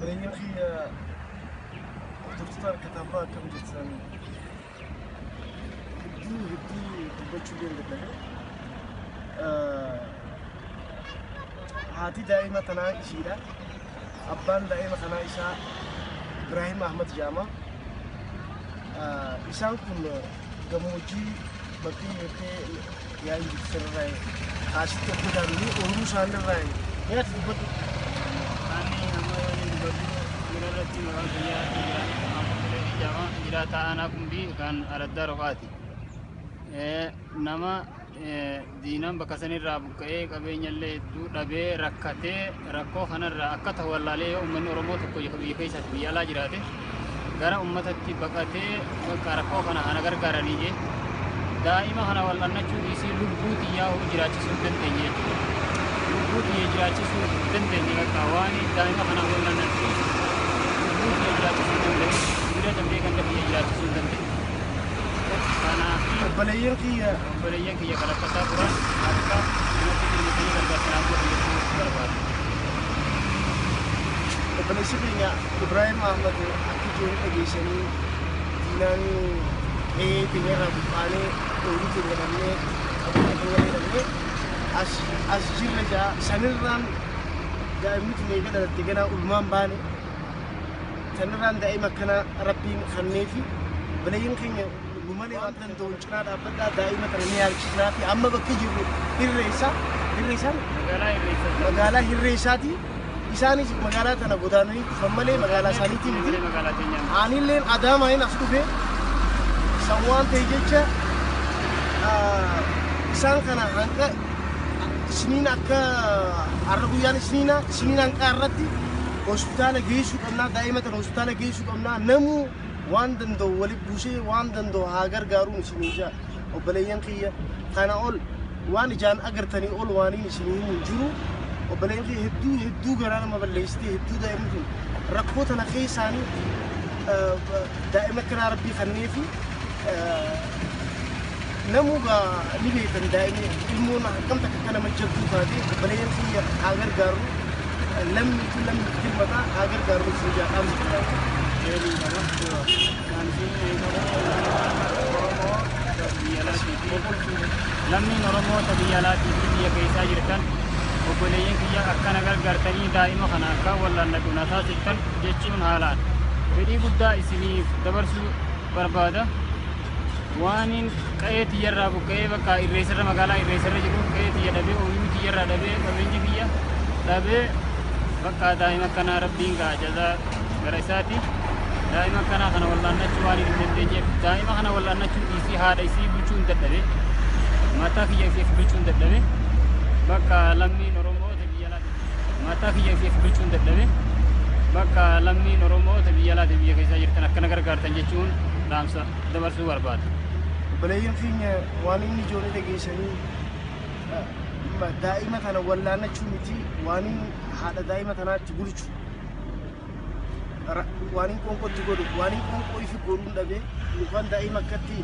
بريين خي دكتور كتابات كم جتسان هدي تبغى بين ده هاتي دائما تنا إشيرة أبان دائما تنا إشا إبراهيم أحمد جامع إشان كل جموجي بقي يكى يا إنجيل سرّاي عاشت كبداني أولوشان الرّاي يا تبغى أني هم يبغوا يرالتي مغازيا جامع جراتا أنا كمبي كان أردار وقاتي nama diinaan bakka sanirraa buqqa'ee qabeenyallee hedduu dhabee rakkatee rakkoo kanarraa akka tawallaalee uummanni Oromoo tokko biyya keessatti biyya alaa jiraate gara uummatatti baqatee bakka rakkoo kana ana gargaaranii jee daa'ima kana wal'aannachuun isii lubbuu xiyyaa jiraachisuu dandeenye jechuudha. Lubbuu xiyya jiraachisuu dandeenye bakka waan daa'ima kana wal'aannachuu lubbuu xiyya jiraachisuu dandeenye guddaa dambee kan biyya jiraachisuu dandeenye. بليين كي يقرأ كتابه حتى نأتي المثل بالبرنامج اللي برباد. بليش فينا إبراهيم أحمد أكيد أجيسني ديناني تيجي رابطاني تقولي تيجي رامي أبغى رامي أسجل لجا سنران دائما تيجي كذا تيجي نا أولمان باني سنران دائما كنا ربي خنيفي بليين كينيا Gumani wantan tuh cina dapat daima terlihat cina ti amma bakki jiru hirresa magala hirresa ti isani magala tanah godani sammale magala sani ti miti anillen adama ini asku be sawan tejecha isan kana angka sinin akka arbuyan sinin angka arrati hospital geessu qabna daima tan hospital geessu qabna namu وان دندو ولي بوشي وان دندو هاجر قارو نسميجا وبليين خيا أنا أقول وان جان أجرتني أقول واني نسميه منجرو وبليين خيا هدو قرانا ما بليستي هدو دائما ركوت أنا خي ساني دائما كنا ربي خنيفي نموجا نبي دائما المونا كم تكنا مجدو فادي وبليين خيا هاجر قارو لم كلمة هاجر قارو نسميجا أم jadi kan sini lamni Oromoo tabiyyalaati biyya keessa jirtan obboleeyyan kiyya akkana gargaartanii daa'ima kana akka wal'aannadhuun taasiftan jechuun haalaan fedhii guddaa isiniif dabarsuu barbaada waaniin qe'ee tiyyarraa buqqa'ee bakka irreessarra magaalaa irreessarra jiru qe'ee tiyya dhabee ooyiruu tiyyarraa dhabee qabeenyi kiyya dhabee bakka daa'ima kana rabbiin gaajazaa gara isaati دائما كان أنا والله نشوف واني بدي دائما أنا والله نشوف يسي هذا يسي بيشون دبلة ما تاكي يسي بيشون دبلة بقى لمي نورمو تبيلا ما تاكي يسي بيشون دبلة بقى لمي نورمو تبيلا تبيا كيسا يرتنا كنا كرر تنجشون دامسا دبر سوار بعد بلاين فينا واني نجوني تجيسني دائما أنا والله نشوف متي واني هذا دائما أنا تقولش وانين كونكو تقولوا وانين كونكو يفكرون دبي يكون دائما كتي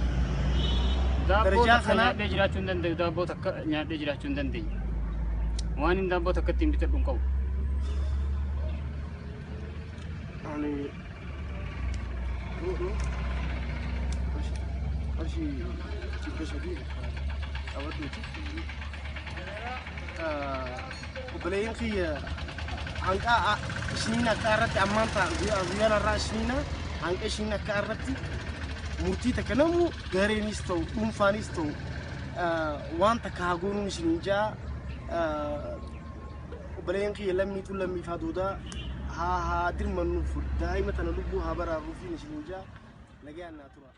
درجة خنا دجراتون دن دابو تك نيا دجراتون دن دي وانين دابو تك تيم بتبون كو يعني أشي تبغى شديد أود نشوف وبلاين كي angka Isnina karat amanta dia nara Isnina angka Isnina karati murti takanamu garenisto umfanisto wanta kahagunu Isninja وبلاين كي لمي تلمي فادودا ها درمانو فدا أي مثلا لبو هبارا روفين Isninja لقينا ترى